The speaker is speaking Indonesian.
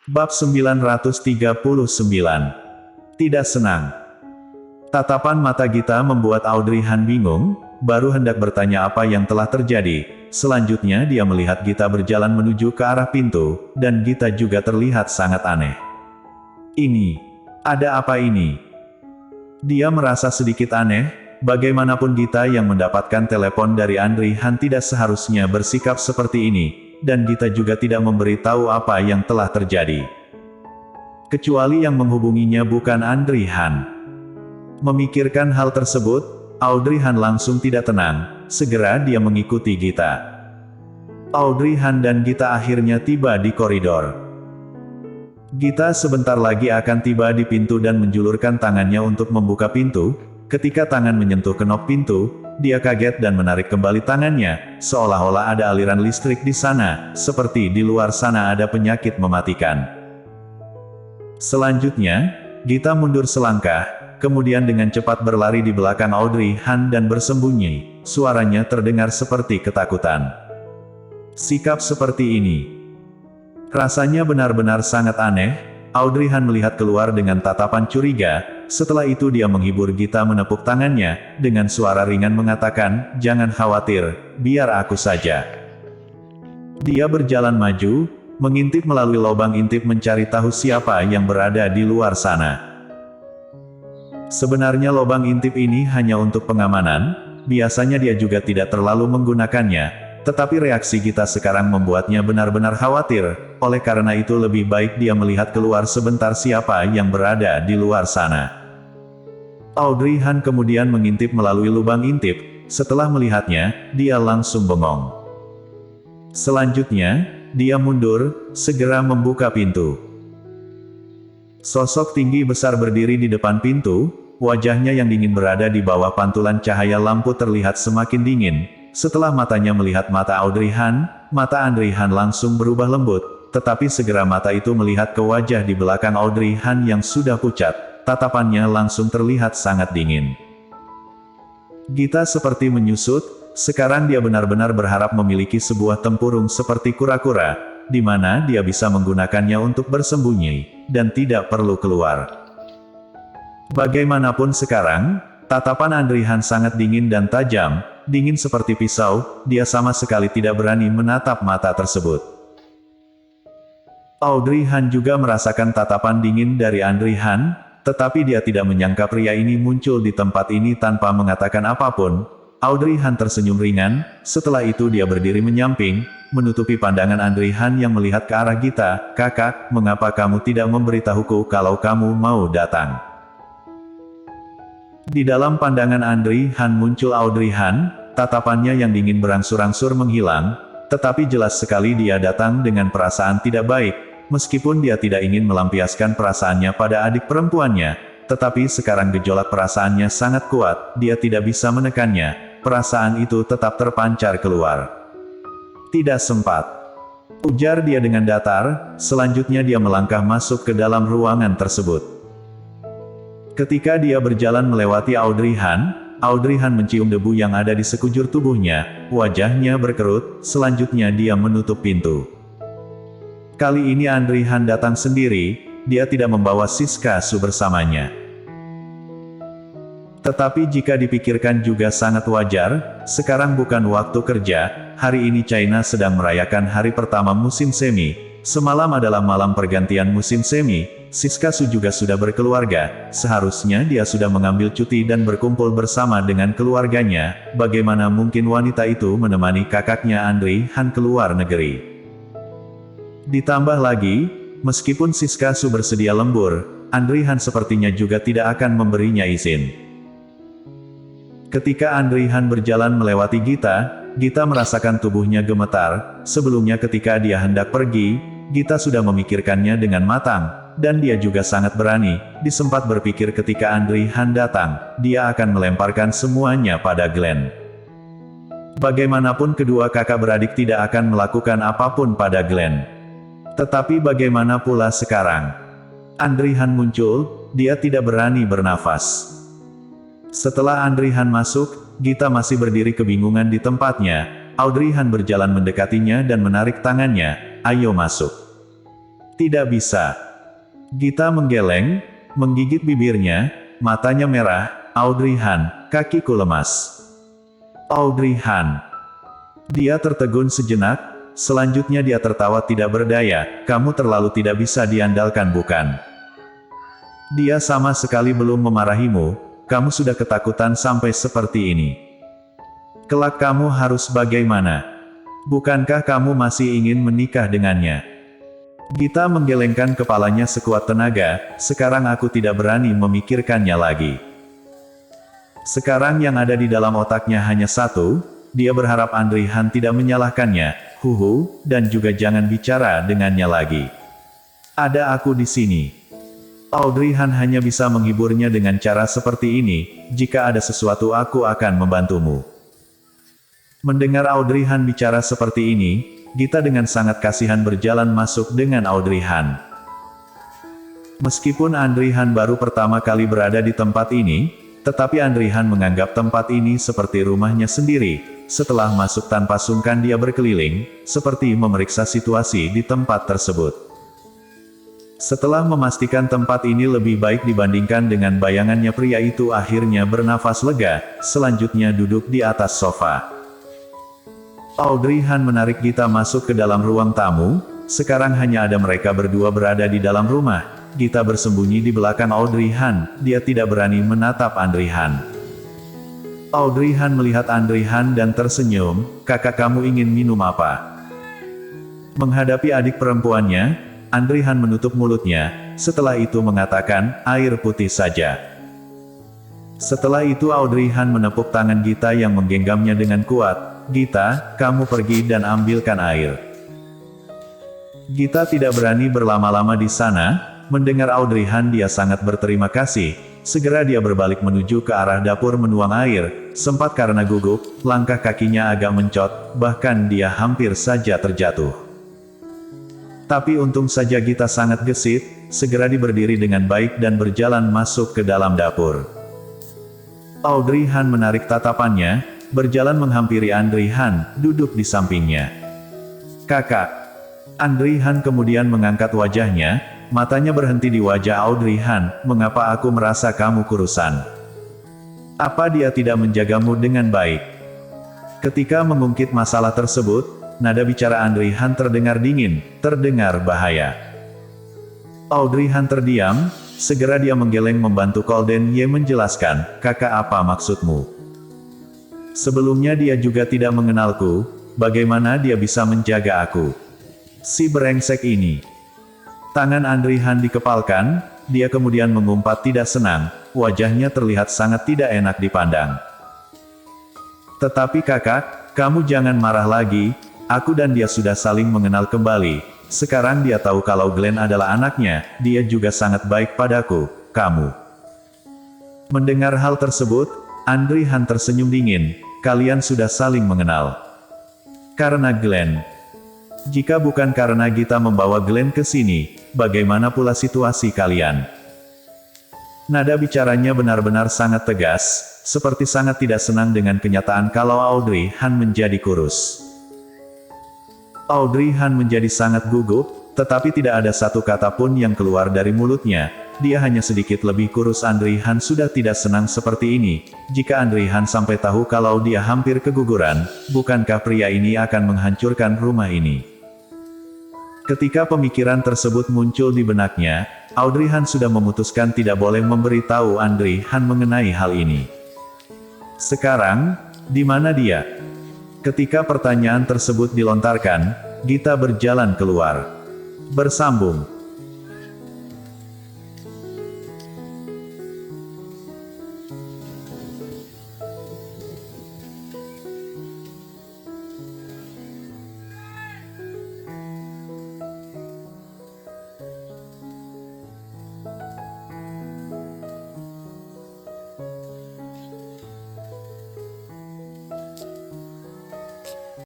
Bab 939. Tidak senang. Tatapan mata Gita membuat Audrey Han bingung, baru hendak bertanya apa yang telah terjadi. Selanjutnya dia melihat Gita berjalan menuju ke arah pintu, dan Gita juga terlihat sangat aneh. Ini, ada apa ini? Dia merasa sedikit aneh, bagaimanapun Gita yang mendapatkan telepon dari Audrey Han tidak seharusnya bersikap seperti ini. Dan Gita juga tidak memberitahu apa yang telah terjadi. Kecuali yang menghubunginya bukan Audrey Han. Memikirkan hal tersebut, Audrey Han langsung tidak tenang, segera dia mengikuti Gita. Audrey Han dan Gita akhirnya tiba di koridor. Gita sebentar lagi akan tiba di pintu dan menjulurkan tangannya untuk membuka pintu. Ketika tangan menyentuh kenop pintu, dia kaget dan menarik kembali tangannya, seolah-olah ada aliran listrik di sana, seperti di luar sana ada penyakit mematikan. Selanjutnya, Gita mundur selangkah, kemudian dengan cepat berlari di belakang Audrey Han dan bersembunyi. Suaranya terdengar seperti ketakutan. Sikap seperti ini rasanya benar-benar sangat aneh. Audrey Han melihat keluar dengan tatapan curiga. Setelah itu dia menghibur Gita menepuk tangannya, dengan suara ringan mengatakan, "Jangan khawatir, biar aku saja." Dia berjalan maju, mengintip melalui lubang intip mencari tahu siapa yang berada di luar sana. Sebenarnya lubang intip ini hanya untuk pengamanan, biasanya dia juga tidak terlalu menggunakannya. Tetapi reaksi Gita sekarang membuatnya benar-benar khawatir, oleh karena itu lebih baik dia melihat keluar sebentar siapa yang berada di luar sana. Audrey Han kemudian mengintip melalui lubang intip, setelah melihatnya, dia langsung bengong. Selanjutnya, dia mundur, segera membuka pintu. Sosok tinggi besar berdiri di depan pintu, wajahnya yang dingin berada di bawah pantulan cahaya lampu terlihat semakin dingin. Setelah matanya melihat mata Audrey Han langsung berubah lembut, tetapi segera mata itu melihat ke wajah di belakang Audrey Han yang sudah pucat, tatapannya langsung terlihat sangat dingin. Gita seperti menyusut, sekarang dia benar-benar berharap memiliki sebuah tempurung seperti kura-kura, di mana dia bisa menggunakannya untuk bersembunyi, dan tidak perlu keluar. Bagaimanapun sekarang, tatapan Audrey Han sangat dingin dan tajam, dingin seperti pisau, dia sama sekali tidak berani menatap mata tersebut. Audrey Han juga merasakan tatapan dingin dari Audrey Han, tetapi dia tidak menyangka pria ini muncul di tempat ini tanpa mengatakan apapun. Audrey Han tersenyum ringan, setelah itu dia berdiri menyamping, menutupi pandangan Audrey Han yang melihat ke arah Gita. "Kakak, mengapa kamu tidak memberitahuku kalau kamu mau datang?" Di dalam pandangan Audrey Han muncul Audrey Han, tatapannya yang dingin berangsur-angsur menghilang, tetapi jelas sekali dia datang dengan perasaan tidak baik, meskipun dia tidak ingin melampiaskan perasaannya pada adik perempuannya, tetapi sekarang gejolak perasaannya sangat kuat, dia tidak bisa menekannya, perasaan itu tetap terpancar keluar. "Tidak sempat," ujar dia dengan datar, selanjutnya dia melangkah masuk ke dalam ruangan tersebut. Ketika dia berjalan melewati Audrey Han mencium debu yang ada di sekujur tubuhnya, wajahnya berkerut, selanjutnya dia menutup pintu. Kali ini Audrey Han datang sendiri, dia tidak membawa Siska Su bersamanya. Tetapi jika dipikirkan juga sangat wajar, sekarang bukan waktu kerja, hari ini China sedang merayakan hari pertama musim semi, semalam adalah malam pergantian musim semi. Siska Su juga sudah berkeluarga, seharusnya dia sudah mengambil cuti dan berkumpul bersama dengan keluarganya. Bagaimana mungkin wanita itu menemani kakaknya Audrey Han ke luar negeri? Ditambah lagi, meskipun Siska Su bersedia lembur, Audrey Han sepertinya juga tidak akan memberinya izin. Ketika Audrey Han berjalan melewati Gita, Gita merasakan tubuhnya gemetar. Sebelumnya ketika dia hendak pergi, Gita sudah memikirkannya dengan matang. Dan dia juga sangat berani, disempat berpikir ketika Audrey Han datang, dia akan melemparkan semuanya pada Glenn. Bagaimanapun kedua kakak beradik tidak akan melakukan apapun pada Glenn. Tetapi bagaimana pula sekarang? Audrey Han muncul, dia tidak berani bernafas. Setelah Audrey Han masuk, Gita masih berdiri kebingungan di tempatnya. Audrey Han berjalan mendekatinya dan menarik tangannya, "Ayo masuk." Tidak bisa. Gita menggeleng, menggigit bibirnya, matanya merah. Audrey Han, kakiku lemas. Audrey Han. Dia tertegun sejenak, selanjutnya dia tertawa tidak berdaya. Kamu terlalu tidak bisa diandalkan bukan? Dia sama sekali belum memarahimu, kamu sudah ketakutan sampai seperti ini. Kelak kamu harus bagaimana? Bukankah kamu masih ingin menikah dengannya? Gita menggelengkan kepalanya sekuat tenaga, sekarang aku tidak berani memikirkannya lagi. Sekarang yang ada di dalam otaknya hanya satu, dia berharap Audrey Han tidak menyalahkannya, dan juga jangan bicara dengannya lagi. Ada aku di sini. Audrey Han hanya bisa menghiburnya dengan cara seperti ini, jika ada sesuatu aku akan membantumu. Mendengar Audrey Han bicara seperti ini, Gita dengan sangat kasihan berjalan masuk dengan Audrey Han. Meskipun Audrey Han baru pertama kali berada di tempat ini, tetapi Audrey Han menganggap tempat ini seperti rumahnya sendiri. Setelah masuk tanpa sungkan dia berkeliling, seperti memeriksa situasi di tempat tersebut. Setelah memastikan tempat ini lebih baik dibandingkan dengan bayangannya, pria itu akhirnya bernafas lega, selanjutnya duduk di atas sofa. Audrey Han menarik Gita masuk ke dalam ruang tamu, sekarang hanya ada mereka berdua berada di dalam rumah. Gita bersembunyi di belakang Audrey Han, dia tidak berani menatap Audrey Han. Audrey Han melihat Audrey Han dan tersenyum, kakak kamu ingin minum apa? Menghadapi adik perempuannya, Audrey Han menutup mulutnya, setelah itu mengatakan, air putih saja. Setelah itu Audrey Han menepuk tangan Gita yang menggenggamnya dengan kuat, Gita, kamu pergi dan ambilkan air. Gita tidak berani berlama-lama di sana. Mendengar Audrey Han dia sangat berterima kasih, segera dia berbalik menuju ke arah dapur menuang air, sempat karena gugup, langkah kakinya agak mencot, bahkan dia hampir saja terjatuh. Tapi untung saja Gita sangat gesit, segera dia berdiri dengan baik dan berjalan masuk ke dalam dapur. Audrey Han menarik tatapannya, berjalan menghampiri Audrey Han, duduk di sampingnya. Kakak. Audrey Han kemudian mengangkat wajahnya, matanya berhenti di wajah Audrey Han, mengapa aku merasa kamu kurusan? Apa dia tidak menjagamu dengan baik? Ketika mengungkit masalah tersebut, nada bicara Audrey Han terdengar dingin, terdengar bahaya. Audrey Han terdiam, segera dia menggeleng membantu Golden Ye menjelaskan, kakak apa maksudmu? Sebelumnya dia juga tidak mengenalku, bagaimana dia bisa menjaga aku? Si brengsek ini. Tangan Audrey Han dikepalkan, dia kemudian mengumpat tidak senang, wajahnya terlihat sangat tidak enak dipandang. Tetapi kakak, kamu jangan marah lagi, aku dan dia sudah saling mengenal kembali, sekarang dia tahu kalau Glenn adalah anaknya, dia juga sangat baik padaku, kamu. Mendengar hal tersebut, Audrey Han tersenyum dingin, kalian sudah saling mengenal. Karena Glenn. Jika bukan karena Gita membawa Glenn ke sini, bagaimana pula situasi kalian? Nada bicaranya benar-benar sangat tegas, seperti sangat tidak senang dengan kenyataan kalau Audrey Han menjadi kurus. Audrey Han menjadi sangat gugup, tetapi tidak ada satu kata pun yang keluar dari mulutnya. Dia hanya sedikit lebih kurus. Audrey Han sudah tidak senang seperti ini. Jika Audrey Han sampai tahu kalau dia hampir keguguran, bukankah pria ini akan menghancurkan rumah ini? Ketika pemikiran tersebut muncul di benaknya, Audrey Han sudah memutuskan tidak boleh memberitahu Audrey Han mengenai hal ini. Sekarang, di mana dia? Ketika pertanyaan tersebut dilontarkan, Gita berjalan keluar. Bersambung.